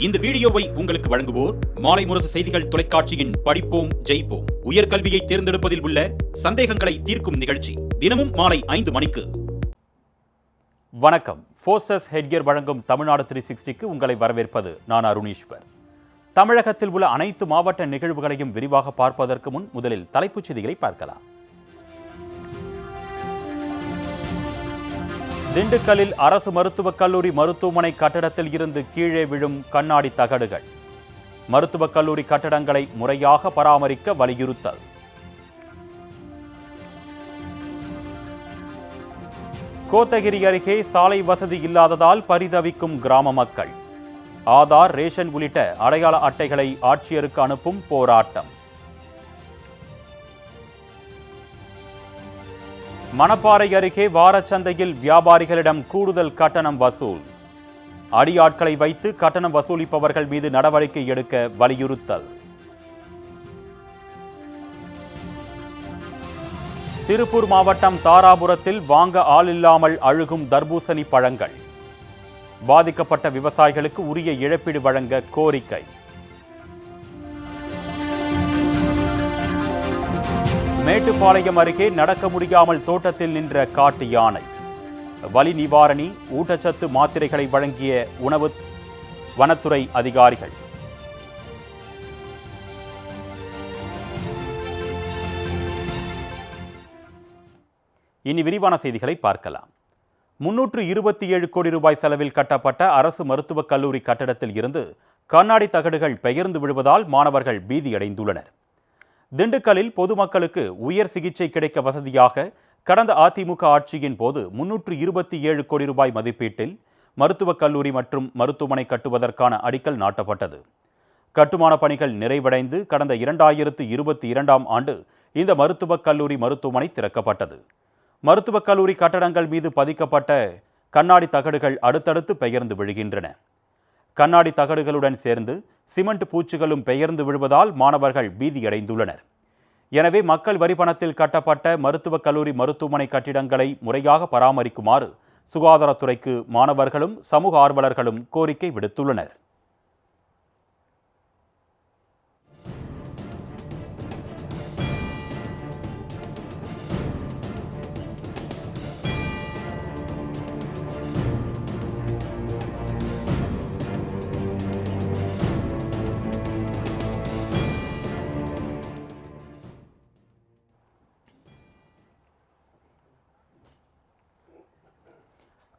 இந்த வீடியோவை உங்களுக்கு வழங்குவோர் மாலை முரசு செய்திகள் தொலைக்காட்சியின் படிப்போம் ஜெயிப்போம் உயர்கல்வியை தேர்ந்தெடுப்பதில் உள்ள சந்தேகங்களை தீர்க்கும் நிகழ்ச்சி தினமும் மாலை 5 மணிக்கு. வணக்கம். ஃபோர்சஸ் ஹெட்கியர் வழங்கும் தமிழ்நாடு 360க்கு உங்களை வரவேற்பது நான் அருணீஸ்வர். தமிழகத்தில் உள்ள அனைத்து மாவட்ட நிகழ்வுகளையும் விரிவாக பார்ப்பதற்கு முன் முதலில் தலைப்புச் செய்திகளை பார்க்கலாம். திண்டுக்கல்லில் அரசு மருத்துவக் கல்லூரி மருத்துவமனை கட்டடத்தில் இருந்து கீழே விழும் கண்ணாடி தகடுகள். மருத்துவக் கல்லூரி கட்டடங்களை முறையாக பராமரிக்க வலியுறுத்தல். கோத்தகிரி அருகே சாலை வசதி இல்லாததால் பரிதவிக்கும் கிராம மக்கள். ஆதார், ரேஷன் உள்ளிட்ட அடையாள அட்டைகளை ஆட்சியருக்கு அனுப்பும் போராட்டம். மணப்பாறை அருகே வாரச்சந்தையில் வியாபாரிகளிடம் கூடுதல் கட்டணம் வசூல். அடியாட்களை வைத்து கட்டணம் வசூலிப்பவர்கள் மீது நடவடிக்கை எடுக்க வலியுறுத்தல். திருப்பூர் மாவட்டம் தாராபுரத்தில் வாங்க ஆள் இல்லாமல் அழுகும் தர்பூசணி பழங்கள். பாதிக்கப்பட்ட விவசாயிகளுக்கு உரிய இழப்பீடு வழங்க கோரிக்கை. மேட்டுப்பாளையம் அருகே நடக்க முடியாமல் தோட்டத்தில் நின்ற காட்டு யானை. வலி நிவாரணி, ஊட்டச்சத்து மாத்திரைகளை வழங்கிய உணவு வனத்துறை அதிகாரிகள். இனி விரிவான செய்திகளை பார்க்கலாம். 327 கோடி ரூபாய் செலவில் கட்டப்பட்ட அரசு மருத்துவக் கல்லூரி கட்டடத்தில் இருந்து கண்ணாடி தகடுகள் பெயர்ந்து விழுவதால் மாணவர்கள் பீதியடைந்துள்ளனர். திண்டுக்கல்லில் பொதுமக்களுக்கு உயர் சிகிச்சை கிடைக்க வசதியாக கடந்த அதிமுக ஆட்சியின் போது 327 கோடி ரூபாய் மதிப்பீட்டில் மருத்துவக் கல்லூரி மற்றும் மருத்துவமனை கட்டுவதற்கான அடிக்கல் நாட்டப்பட்டது. கட்டுமான பணிகள் நிறைவடைந்து கடந்த 2022ஆம் ஆண்டு இந்த மருத்துவக் கல்லூரி மருத்துவமனை திறக்கப்பட்டது. மருத்துவக் கல்லூரி கட்டடங்கள் மீது பதிக்கப்பட்ட கண்ணாடி தகடுகள் அடுத்தடுத்து பெயர்ந்து விழுகின்றன. கண்ணாடி தகடுகளுடன் சேர்ந்து சிமெண்ட் பூச்சுகளும் பெயர்ந்து விழுவதால் மாணவர்கள் பீதியடைந்துள்ளனர். எனவே மக்கள் வரி பணத்தில் கட்டப்பட்ட மருத்துவக் கல்லூரி மருத்துவமனை கட்டிடங்களை முறையாக பராமரிக்குமாறு சுகாதாரத்துறைக்கு மாணவர்களும் சமூக ஆர்வலர்களும் கோரிக்கை விடுத்துள்ளனர்.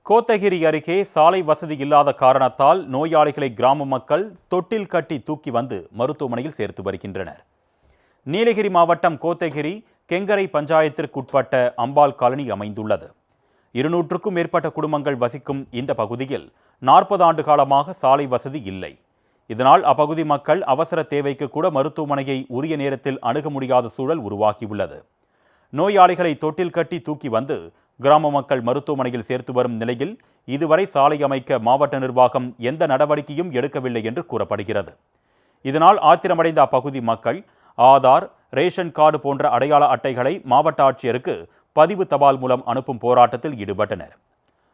கோத்தகிரி அருகே சாலை வசதி இல்லாத காரணத்தால் நோயாளிகளை கிராம மக்கள் தொட்டில் கட்டி தூக்கி வந்து மருத்துவமனையில் சேர்த்து வருகின்றனர். நீலகிரி மாவட்டம் கோத்தகிரி கெங்கரை பஞ்சாயத்திற்குட்பட்ட அம்பாள் காலனி அமைந்துள்ளது. 200க்கும் மேற்பட்ட குடும்பங்கள் வசிக்கும் இந்த பகுதியில் 40 ஆண்டு காலமாக சாலை வசதி இல்லை. இதனால் அப்பகுதி மக்கள் அவசர தேவைக்கு கூட மருத்துவமனையை உரிய நேரத்தில் அணுக முடியாத சூழல் உருவாகியுள்ளது. நோயாளிகளை தொட்டில் கட்டி தூக்கி வந்து கிராம மக்கள் மருத்துவமனையில் சேர்த்து வரும் நிலையில் இதுவரை சாலை அமைக்க மாவட்ட நிர்வாகம் எந்த நடவடிக்கையும் எடுக்கவில்லை என்று கூறப்படுகிறது. இதனால் ஆத்திரமடைந்த அப்பகுதி மக்கள் ஆதார், ரேஷன் கார்டு போன்ற அடையாள அட்டைகளை மாவட்ட ஆட்சியருக்கு பதிவு தபால் மூலம் அனுப்பும் போராட்டத்தில் ஈடுபட்டனர்.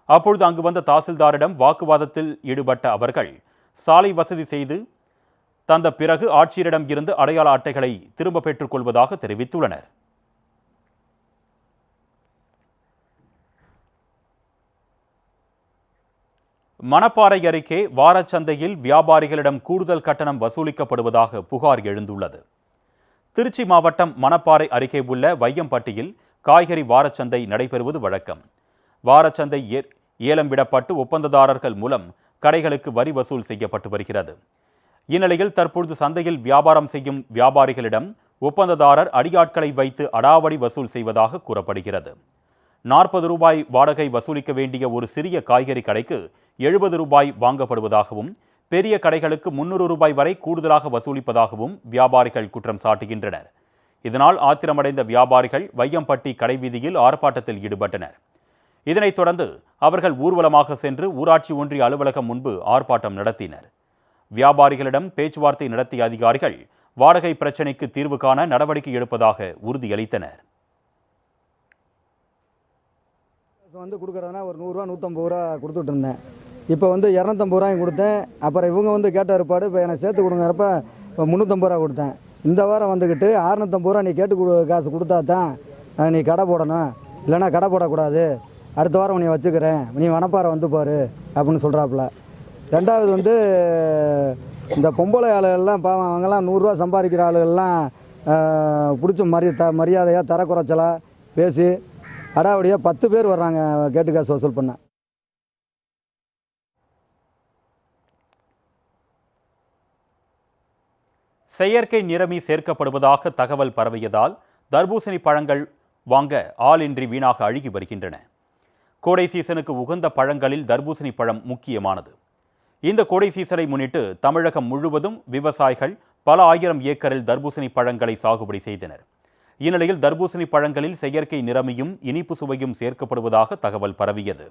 அப்பொழுது அங்கு வந்த தாசில்தாரிடம் வாக்குவாதத்தில் ஈடுபட்ட அவர்கள் சாலை வசதி செய்து தந்த பிறகு ஆட்சியரிடம் இருந்து அடையாள அட்டைகளை திரும்ப பெற்றுக் கொள்வதாக தெரிவித்துள்ளனர். மணப்பாறை அருகே வாரச்சந்தையில் வியாபாரிகளிடம் கூடுதல் கட்டணம் வசூலிக்கப்படுவதாக புகார் எழுந்துள்ளது. திருச்சி மாவட்டம் மணப்பாறை அருகே உள்ள வையம்பட்டியில் காய்கறி வாரச்சந்தை நடைபெறுவது வழக்கம். வாரச்சந்தை ஏலம் விடப்பட்டு ஒப்பந்ததாரர்கள் மூலம் கடைகளுக்கு வரி வசூல் செய்யப்பட்டு வருகிறது. இந்நிலையில் தற்பொழுது சந்தையில் வியாபாரம் செய்யும் வியாபாரிகளிடம் ஒப்பந்ததாரர் அடியாட்களை வைத்து அடாவடி வசூல் செய்வதாக கூறப்படுகிறது. 40 ரூபாய் வாடகை வசூலிக்க வேண்டிய ஒரு சிறிய காய்கறி கடைக்கு 70 ரூபாய் வாங்கப்படுவதாகவும் பெரிய கடைகளுக்கு 300 ரூபாய் வரை கூடுதலாக வசூலிப்பதாகவும் வியாபாரிகள் குற்றம் சாட்டுகின்றனர். இதனால் ஆத்திரமடைந்த வியாபாரிகள் வையம்பட்டி கடைவீதியில் ஆர்ப்பாட்டத்தில் ஈடுபட்டனர். இதனைத் தொடர்ந்து அவர்கள் ஊர்வலமாக சென்று ஊராட்சி ஒன்றிய அலுவலகம் முன்பு ஆர்ப்பாட்டம் நடத்தினர். வியாபாரிகளிடம் பேச்சுவார்த்தை நடத்திய அதிகாரிகள் வாடகை பிரச்சினைக்கு தீர்வு காண நடவடிக்கை எடுப்பதாக உறுதியளித்தனர். வந்து கொடுக்குறதுனா ஒரு 100 ரூபா 150 ரூபா கொடுத்துட்டு இருந்தேன். இப்போ வந்து 250 ரூபாயும் கொடுத்தேன். அப்புறம் இவங்க வந்து கேட்ட ஏற்பாடு இப்போ எனக்கு சேர்த்து கொடுங்கிறப்ப இப்போ 350 ரூபா கொடுத்தேன். இந்த வாரம் வந்துக்கிட்டு 650 ரூபா நீ கேட்டு காசு கொடுத்தா தான் நீ கடை போடணும், இல்லைன்னா கடை போடக்கூடாது, அடுத்த வாரம் நீ வச்சுக்கிறேன், நீ வனப்பாறை வந்து பாரு அப்படின்னு சொல்கிறாப்புல. ரெண்டாவது வந்து இந்த பொம்பளை ஆளுகள்லாம் பாவம், அவங்கெல்லாம் 100 ரூபா சம்பாதிக்கிற ஆளுகள்லாம் பிடிச்ச மரியாதையாக தர குறைச்சலாக பேசி அடாவடியாக 10 பேர் வர்றாங்க கேட்டு காசு வசூல் பண்ண. செயற்கை நிறமி சேர்க்கப்படுவதாக தகவல் பரவியதால் தர்பூசணி பழங்கள் வாங்க ஆளின்றி வீணாக அழுகி வருகின்றன. கோடை சீசனுக்கு உகந்த பழங்களில் தர்பூசணி பழம் முக்கியமானது. இந்த கோடை சீசனை முன்னிட்டு தமிழகம் முழுவதும் விவசாயிகள் பல ஆயிரம் ஏக்கரில் தர்பூசணி பழங்களை சாகுபடி செய்தனர். இந்நிலையில் தர்பூசணி பழங்களில் செயற்கை நிறமியும் இனிப்பு சுவையும் சேர்க்கப்படுவதாக தகவல் பரவியது.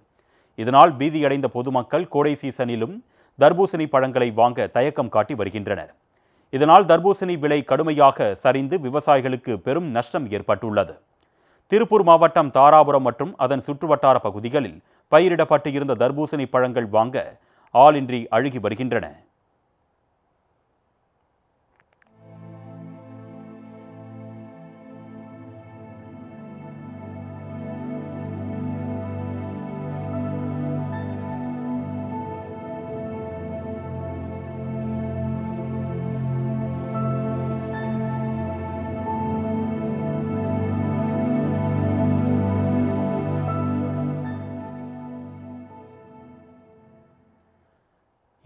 இதனால் பீதியடைந்த பொதுமக்கள் கோடை சீசனிலும் தர்பூசணி பழங்களை வாங்க தயக்கம் காட்டி வருகின்றனர். இதனால் தர்பூசணி விலை கடுமையாக சரிந்து விவசாயிகளுக்கு பெரும் நஷ்டம் ஏற்பட்டுள்ளது. திருப்பூர் மாவட்டம் தாராபுரம் மற்றும் அதன் சுற்றுவட்டார பகுதிகளில் பயிரிடப்பட்டு இருந்த தர்பூசணி பழங்கள் வாங்க ஆளின்றி அழுகி வருகின்றன.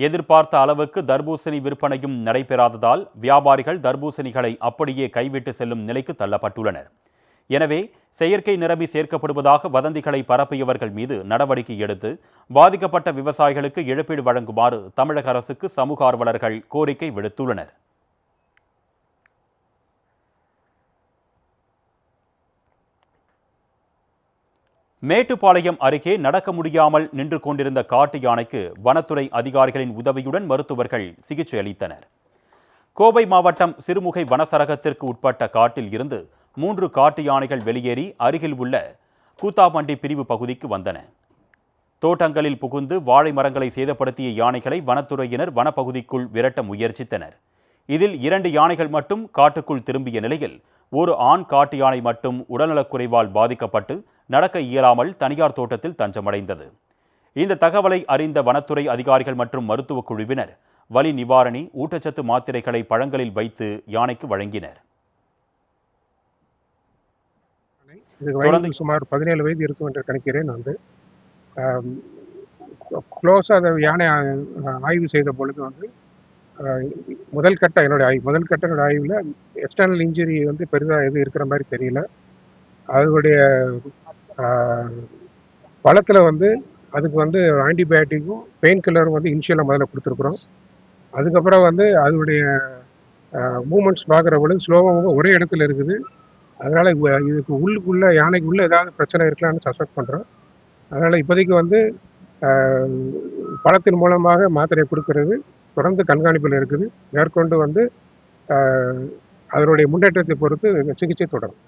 எதிர்பார்த்த அளவுக்கு தர்பூசணி விற்பனையும் நடைபெறாததால் வியாபாரிகள் தர்பூசணிகளை அப்படியே கைவிட்டு செல்லும் நிலைக்கு தள்ளப்பட்டுள்ளனர். எனவே செயற்கை நிறமி சேர்க்கப்படுவதாக வதந்திகளை பரப்பியவர்கள் மீது நடவடிக்கை எடுத்து பாதிக்கப்பட்ட விவசாயிகளுக்கு இழப்பீடு வழங்குமாறு தமிழக அரசுக்கு சமூக ஆர்வலர்கள் கோரிக்கை விடுத்துள்ளனர். மேட்டுப்பாளையம் அருகே நடக்க முடியாமல் நின்று கொண்டிருந்த காட்டு யானைக்கு வனத்துறை அதிகாரிகளின் உதவியுடன் மருத்துவர்கள் சிகிச்சை அளித்தனர். கோவை மாவட்டம் சிறுமுகை வனசரகத்திற்கு உட்பட்ட காட்டில் இருந்து 3 காட்டு யானைகள் வெளியேறி அருகில் உள்ள கூத்தாமண்டி பிரிவு பகுதிக்கு வந்தன. தோட்டங்களில் புகுந்து வாழை மரங்களை சேதப்படுத்திய யானைகளை வனத்துறையினர் வனப்பகுதிக்குள் விரட்ட முயற்சித்தனர். இதில் 2 யானைகள் மட்டும் காட்டுக்குள் திரும்பிய நிலையில் ஒரு ஆண் காட்டு யானை மட்டும் உடல்நலக்குறைவால் பாதிக்கப்பட்டு நடக்க இயலாமல் தனியார் தோட்டத்தில் தஞ்சமடைந்தது. இந்த தகவலை அறிந்த வனத்துறை அதிகாரிகள் மற்றும் மருத்துவக் குழுவினர் வலி நிவாரணி, ஊட்டச்சத்து மாத்திரைகளை பழங்களில் வைத்து யானைக்கு வழங்கினர். தொடர்ந்து சுமார் 17 வயது இருக்கும் என்று கணிக்கிறேன். வந்து க்ளோஸாக அதை யானை ஆய்வு செய்த பொழுது வந்து முதல் கட்ட ஆய்வில் எக்ஸ்டர்னல் இன்ஜுரி வந்து பெரிதாக எதுவும் இருக்கிற மாதிரி தெரியல. அதனுடைய பழத்தில் வந்து அதுக்கு வந்து ஆன்டிபயோட்டிக்கும் பெயின் கில்லரும் வந்து இனிஷியலாக முதல்ல கொடுத்துருக்குறோம். அதுக்கப்புறம் வந்து அதனுடைய மூமெண்ட்ஸ் பார்க்குற பொழுது ஸ்லோவாக ஒரே இடத்துல இருக்குது. அதனால் இதுக்கு உள்ளுக்குள்ளே யானைக்கு உள்ளே ஏதாவது பிரச்சனை இருக்கலாம்னு சஸ்பெக்ட் பண்ணுறோம். அதனால் இப்போதைக்கு வந்து பழத்தின் மூலமாக மாத்திரை கொடுக்கறது தொடர்ந்து கண்காணிப்பில் இருக்குது. மேற்கொண்டு வந்து அதனுடைய முன்னேற்றத்தை பொறுத்து சிகிச்சை தொடரும்.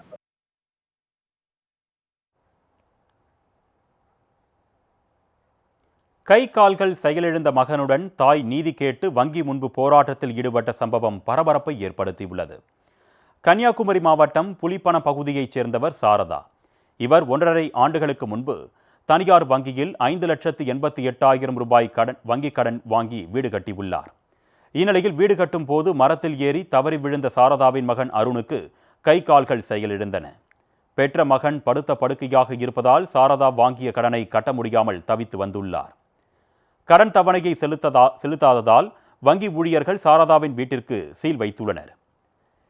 கை கால்கள் செயலிழந்த மகனுடன் தாய் நீதி கேட்டு வங்கி முன்பு போராட்டத்தில் ஈடுபட்ட சம்பவம் பரபரப்பை ஏற்படுத்தியுள்ளது. கன்னியாகுமரி மாவட்டம் புலிப்பண பகுதியைச் சேர்ந்தவர் சாரதா. இவர் 1.5 ஆண்டுகளுக்கு முன்பு தனியார் வங்கியில் 5,88,000 ரூபாய் வங்கிக் கடன் வாங்கி வீடு கட்டியுள்ளார். இந்நிலையில் வீடு கட்டும் போது மரத்தில் ஏறி தவறி விழுந்த சாரதாவின் மகன் அருணுக்கு கை கால்கள் செயலிழந்தன. பெற்ற மகன் படுத்த படுக்கையாக இருப்பதால் சாரதா வாங்கிய கடனை கட்ட முடியாமல் தவித்து வந்துள்ளார். கடன் தவணையை செலுத்தாததால் வங்கி ஊழியர்கள் சாரதாவின் வீட்டிற்கு சீல் வைத்துள்ளனர்.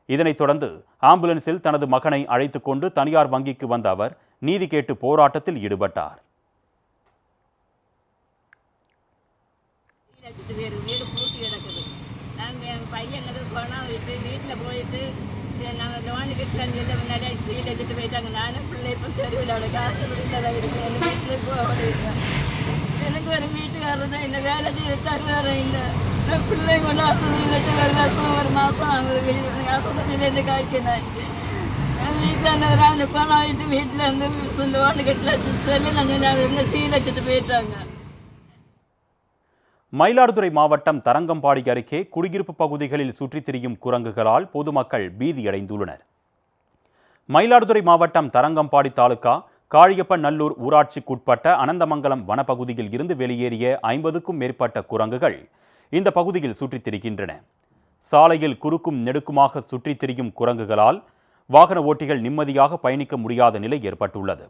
இதனைத் தொடர்ந்து ஆம்புலன்ஸில் தனது மகனை அழைத்துக் கொண்டு தனியார் வங்கிக்கு வந்த அவர் நீதி கேட்டு போராட்டத்தில் ஈடுபட்டார். வீடு பூட்டி கிடக்குது. நாங்கள் எங்கள் பையனுக்கு பணம் விட்டு வீட்டில் போயிட்டு நாங்கள் லோனு கிட்ட முன்னாடி சீல் வச்சுட்டு போயிட்டாங்க. நானும் பிள்ளை இப்போ தெருவில் அவளுக்கு ஆசைப்படியில் தான் இருக்கேன். எங்கள் வீட்டில் போக இருக்கேன். எனக்கு ஒரு வீட்டுக்காரர் தான் இந்த வேலை செய்ய தருவார். இல்லை நான் பிள்ளை கொண்டு ஆஸ்பத்திரியில் வச்சு ஒரு மாதம் ஆகுது. ஆஸ்பத்திரியிலேருந்து காய்க்கிறேன். வீட்டில் அவனு பணம் ஆகிட்டு வீட்டில் இருந்து லோனு கிட்ட சொல்லி நாங்கள் எங்கள் சீல் வச்சுட்டு போயிட்டாங்க. மயிலாடுதுறை மாவட்டம் தரங்கம்பாடி அருகே குடியிருப்பு பகுதிகளில் சுற்றித் திரியும் குரங்குகளால் பொதுமக்கள் பீதியடைந்துள்ளனர். மயிலாடுதுறை மாவட்டம் தரங்கம்பாடி தாலுகா காளியப்பன் நல்லூர் ஊராட்சிக்குட்பட்ட அனந்தமங்கலம் வனப்பகுதியில் இருந்து வெளியேறிய 50க்கும் மேற்பட்ட குரங்குகள் இந்த பகுதியில் சுற்றித் திரிகின்றன. சாலையில் குறுக்கும் நெடுக்குமாக சுற்றித் திரியும் குரங்குகளால் வாகன ஓட்டிகள் நிம்மதியாக பயணிக்க முடியாத நிலை ஏற்பட்டுள்ளது.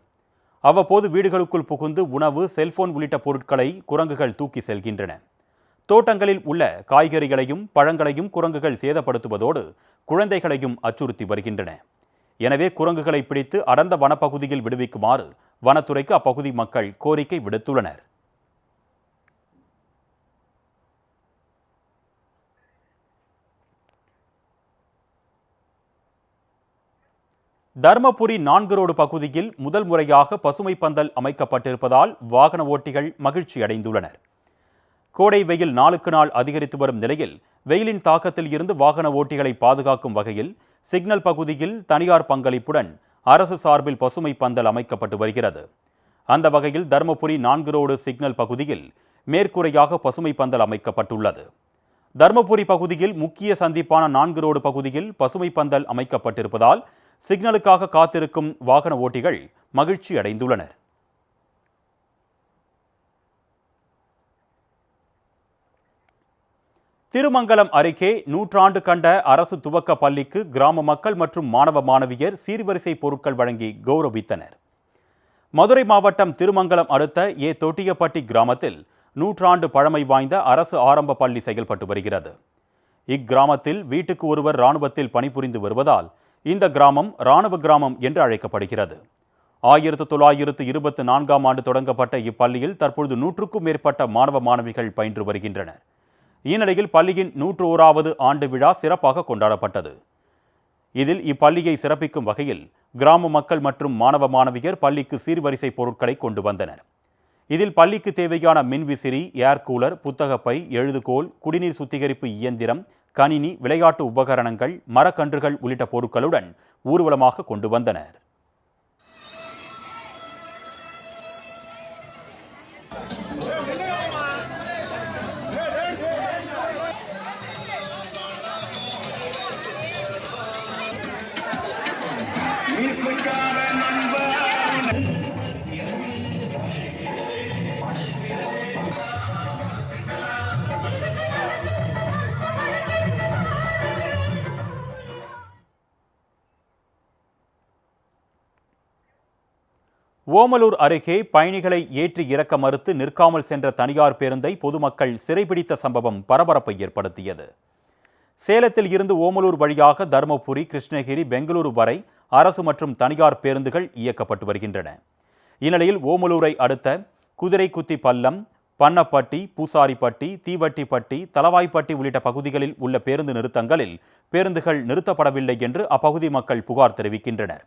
அவ்வப்போது வீடுகளுக்குள் புகுந்து உணவு, செல்போன் உள்ளிட்ட பொருட்களை குரங்குகள் தூக்கி செல்கின்றன. தோட்டங்களில் உள்ள காய்கறிகளையும் பழங்களையும் குரங்குகள் சேதப்படுத்துவதோடு குழந்தைகளையும் அச்சுறுத்தி வருகின்றன. எனவே குரங்குகளை பிடித்து அடர்ந்த வனப்பகுதியில் விடுவிக்குமாறு வனத்துறைக்கு அப்பகுதி மக்கள் கோரிக்கை விடுத்துள்ளனர். தர்மபுரி 4 ரோடு பகுதியில் முதல் முறையாக பசுமை பந்தல் அமைக்கப்பட்டிருப்பதால் வாகன ஓட்டிகள் மகிழ்ச்சி அடைந்துள்ளனர். கோடை வெயில் நாளுக்கு நாள் அதிகரித்து வரும் நிலையில் வெயிலின் தாக்கத்தில் இருந்து வாகன ஓட்டிகளை பாதுகாக்கும் வகையில் சிக்னல் பகுதியில் தனியார் பங்களிப்புடன் அரசு சார்பில் பசுமை பந்தல் அமைக்கப்பட்டு வருகிறது. அந்த வகையில் தர்மபுரி 4 ரோடு சிக்னல் பகுதியில் மேற்கூரையாக பசுமை பந்தல் அமைக்கப்பட்டுள்ளது. தர்மபுரி பகுதியில் முக்கிய சந்திப்பான 4 ரோடு பகுதியில் பசுமை பந்தல் அமைக்கப்பட்டிருப்பதால் சிக்னலுக்காக காத்திருக்கும் வாகன ஓட்டிகள் மகிழ்ச்சி அடைந்துள்ளனர். திருமங்கலம் அருகே 100 ஆண்டு கண்ட அரசு துவக்க பள்ளிக்கு கிராம மக்கள் மற்றும் மாணவ மாணவியர் சீர்வரிசை பொருட்கள் வழங்கி கௌரவித்தனர். மதுரை மாவட்டம் திருமங்கலம் அடுத்த தொட்டியப்பட்டி கிராமத்தில் 100 ஆண்டு பழமை வாய்ந்த அரசு ஆரம்ப பள்ளி செயல்பட்டு வருகிறது. இக்கிராமத்தில் வீட்டுக்கு ஒருவர் இராணுவத்தில் பணிபுரிந்து வருவதால் இந்த கிராமம் இராணுவ கிராமம் என்று அழைக்கப்படுகிறது. 1924ஆம் ஆண்டு தொடங்கப்பட்ட இப்பள்ளியில் தற்பொழுது 100க்கும் மேற்பட்ட மாணவ மாணவிகள் பயின்று வருகின்றனர். இந்நிலையில் பள்ளியின் 101வது ஆண்டு விழா சிறப்பாக கொண்டாடப்பட்டது. இதில் இப்பள்ளியை சிறப்பிக்கும் வகையில் கிராம மக்கள் மற்றும் மாணவ மாணவியர் பள்ளிக்கு சீர்வரிசை பொருட்களை கொண்டு வந்தனர். இதில் பள்ளிக்கு தேவையான மின்விசிறி, ஏர் கூலர், புத்தகப்பை, எழுதுகோல், குடிநீர் சுத்திகரிப்பு இயந்திரம், கணினி, விளையாட்டு உபகரணங்கள், மரக்கன்றுகள் உள்ளிட்ட பொருட்களுடன் ஊர்வலமாக கொண்டு வந்தனர். ஓமலூர் அருகே பயணிகளை ஏற்றி இறக்க மறுத்து நிற்காமல் சென்ற தனியார் பேருந்தை பொதுமக்கள் சிறைபிடித்த சம்பவம் பரபரப்பை ஏற்படுத்தியது. சேலத்தில் இருந்து ஓமலூர் வழியாக தருமபுரி, கிருஷ்ணகிரி, பெங்களூரு வரை அரசு மற்றும் தனியார் பேருந்துகள் இயக்கப்பட்டு வருகின்றன. இந்நிலையில் ஓமலூரை அடுத்த குதிரைக்குத்தி பள்ளம், பண்ணப்பட்டி, பூசாரிப்பட்டி, தீவட்டிப்பட்டி, தலவாய்ப்பட்டி உள்ளிட்ட பகுதிகளில் உள்ள பேருந்து நிறுத்தங்களில் பேருந்துகள் நிறுத்தப்படவில்லை என்று அப்பகுதி மக்கள் புகார் தெரிவிக்கின்றனர்.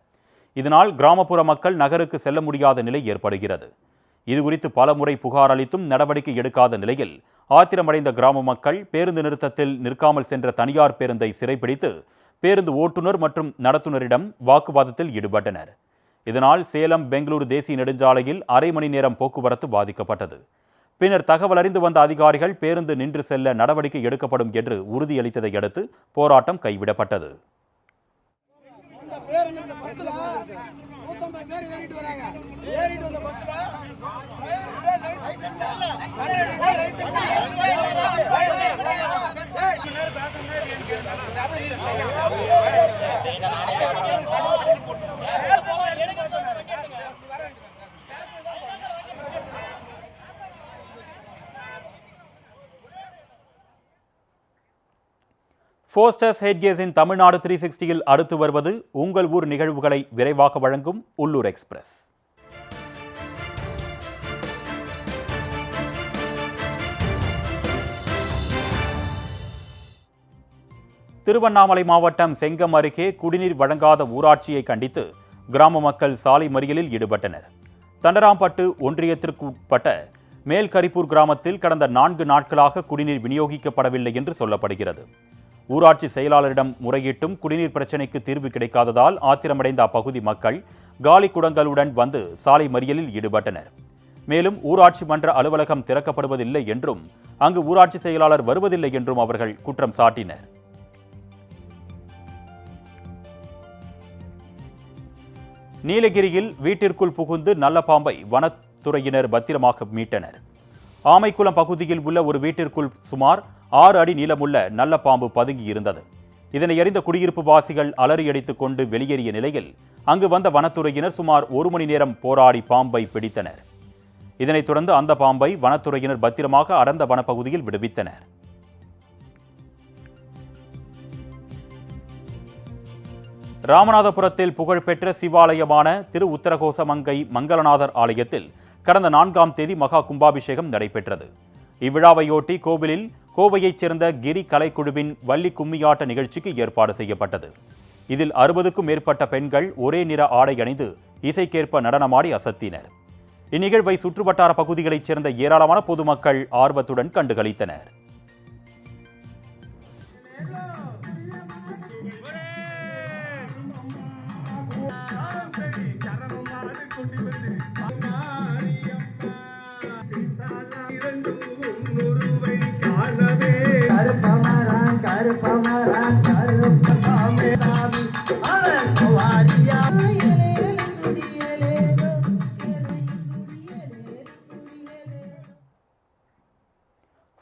இதனால் கிராமப்புற மக்கள் நகருக்கு செல்ல முடியாத நிலை ஏற்படுகிறது. இதுகுறித்து பலமுறை புகார் அளித்தும் நடவடிக்கை எடுக்காத நிலையில் ஆத்திரமடைந்த கிராம மக்கள் பேருந்து நிறுத்தத்தில் நிற்காமல் சென்ற தனியார் பேருந்தை சிறைப்பிடித்து பேருந்து ஓட்டுநர் மற்றும் நடத்துனரிடம் வாக்குவாதத்தில் ஈடுபட்டனர். இதனால் சேலம் பெங்களூரு தேசிய நெடுஞ்சாலையில் அரை மணி நேரம் போக்குவரத்து பாதிக்கப்பட்டது. பின்னர் தகவல் அறிந்து வந்த அதிகாரிகள் பேருந்து நின்று செல்ல நடவடிக்கை எடுக்கப்படும் என்று உறுதியளித்ததை அடுத்து போராட்டம் கைவிடப்பட்டது. ஃபோஸ்டர்ஸ் ஹெட்கேஸின் தமிழ்நாடு 360யில் அடுத்து வருவது உங்கள் ஊர் நிகழ்வுகளை விரைவாக வழங்கும் உள்ளூர் எக்ஸ்பிரஸ். திருவண்ணாமலை மாவட்டம் செங்கம் அருகே குடிநீர் வழங்காத ஊராட்சியை கண்டித்து கிராம மக்கள் சாலை மறியலில் ஈடுபட்டனர். தண்டராம்பட்டு ஒன்றியத்திற்குட்பட்ட மேல்கரிப்பூர் கிராமத்தில் கடந்த 4 நாட்களாக குடிநீர் விநியோகிக்கப்படவில்லை என்று சொல்லப்படுகிறது. ஊராட்சி செயலாளரிடம் முறையிட்டும் குடிநீர் பிரச்சினைக்கு தீர்வு கிடைக்காததால் ஆத்திரமடைந்த அப்பகுதி மக்கள் காலி குடங்களுடன் வந்து சாலை மறியலில் ஈடுபட்டனர். மேலும் ஊராட்சி மன்ற அலுவலகம் திறக்கப்படுவதில்லை என்றும் அங்கு ஊராட்சி செயலாளர் வருவதில்லை என்றும் அவர்கள் குற்றம் சாட்டினர். நீலகிரியில் வீட்டிற்குள் புகுந்து நல்ல பாம்பை வனத்துறையினர் பத்திரமாக மீட்டனர். ஆமைக்குளம் பகுதியில் உள்ள ஒரு வீட்டிற்குள் சுமார் 6 அடி நீளமுள்ள நல்ல பாம்பு பதுங்கி இருந்தது. இதனை அறிந்த குடியிருப்பு வாசிகள் அலறியடித்துக் கொண்டு வெளியேறிய நிலையில் அங்கு வந்த வனத்துறையினர் சுமார் 1 மணி நேரம் போராடி பாம்பை பிடித்தனர். இதனைத் தொடர்ந்து அந்த பாம்பை வனத்துறையினர் பத்திரமாக அடர்ந்த வனப்பகுதியில் விடுவித்தனர். ராமநாதபுரத்தில் புகழ்பெற்ற சிவாலயமான திரு உத்தரகோசமங்கை மங்களநாதர் ஆலயத்தில் கடந்த 4ஆம் தேதி மகா கும்பாபிஷேகம் நடைபெற்றது. இவ்விழாவையொட்டி கோவிலில் கோவையைச் சேர்ந்த கிரி கலைக்குழுவின் வள்ளி கும்மியாட்ட நிகழ்ச்சிக்கு ஏற்பாடு செய்யப்பட்டது. இதில் 60க்கும் மேற்பட்ட பெண்கள் ஒரே நிற ஆடை அணிந்து இசைக்கேற்ப நடனமாடி அசத்தினர். இந்நிகழ்வை சுற்றுவட்டார பகுதிகளைச் சேர்ந்த ஏராளமான பொதுமக்கள் ஆர்வத்துடன் கண்டுகளித்தனர்.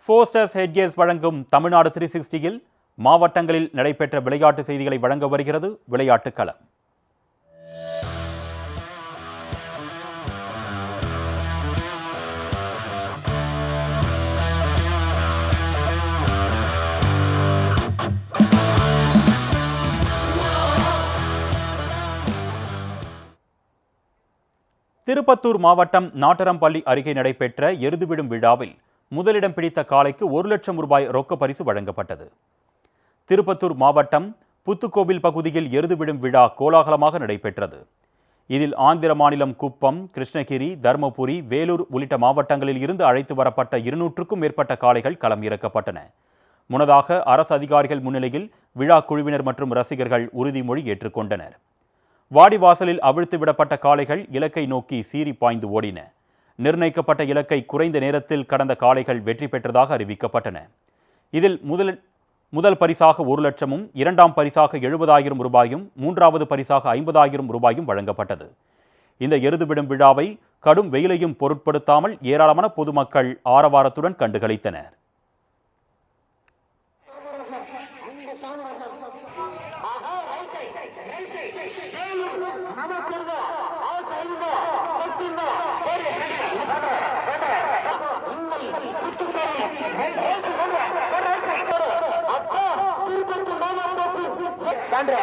ஃபோர்ஸ்டர்ஸ் ஹெட்கியர்ஸ் வழங்கும் தமிழ்நாடு 360யில் மாவட்டங்களில் நடைபெற்ற விளையாட்டு செய்திகளை வழங்க வருகிறது விளையாட்டுக் களம். திருப்பத்தூர் மாவட்டம் நாட்டரம்பள்ளி அருகே நடைபெற்ற எருதுவிடும் விழாவில் முதலிடம் பிடித்த காளைக்கு 1 லட்சம் ரூபாய் ரொக்க பரிசு வழங்கப்பட்டது. திருப்பத்தூர் மாவட்டம் புத்துக்கோவில் பகுதியில் எருதுவிடும் விழா கோலாகலமாக நடைபெற்றது. இதில் ஆந்திர மாநிலம் குப்பம், கிருஷ்ணகிரி, தருமபுரி, வேலூர் உள்ளிட்ட மாவட்டங்களில் இருந்து அழைத்து வரப்பட்ட 200க்கும் மேற்பட்ட காளைகள் களம் இறக்கப்பட்டன. முன்னதாக அரசு அதிகாரிகள் முன்னிலையில் விழா குழுவினர் மற்றும் ரசிகர்கள் உறுதிமொழி ஏற்றுக்கொண்டனர். வாடிவாசலில் அவிழ்த்து விடப்பட்ட காளைகள் இலக்கை நோக்கி சீறி பாய்ந்து ஓடின. நிர்ணயிக்கப்பட்ட இலக்கை குறைந்த நேரத்தில் கடந்த காளைகள் வெற்றி பெற்றதாக அறிவிக்கப்பட்டன. இதில் முதல் பரிசாக 1 லட்சமும், 2ஆம் பரிசாக 70,000 ரூபாயும், 3வது பரிசாக 50,000 ரூபாயும் வழங்கப்பட்டது. இந்த எருதுவிடும் விழாவை கடும் வெயிலையும் பொருட்படுத்தாமல் ஏராளமான பொதுமக்கள் ஆரவாரத்துடன் கண்டுகளித்தனர். Sandra,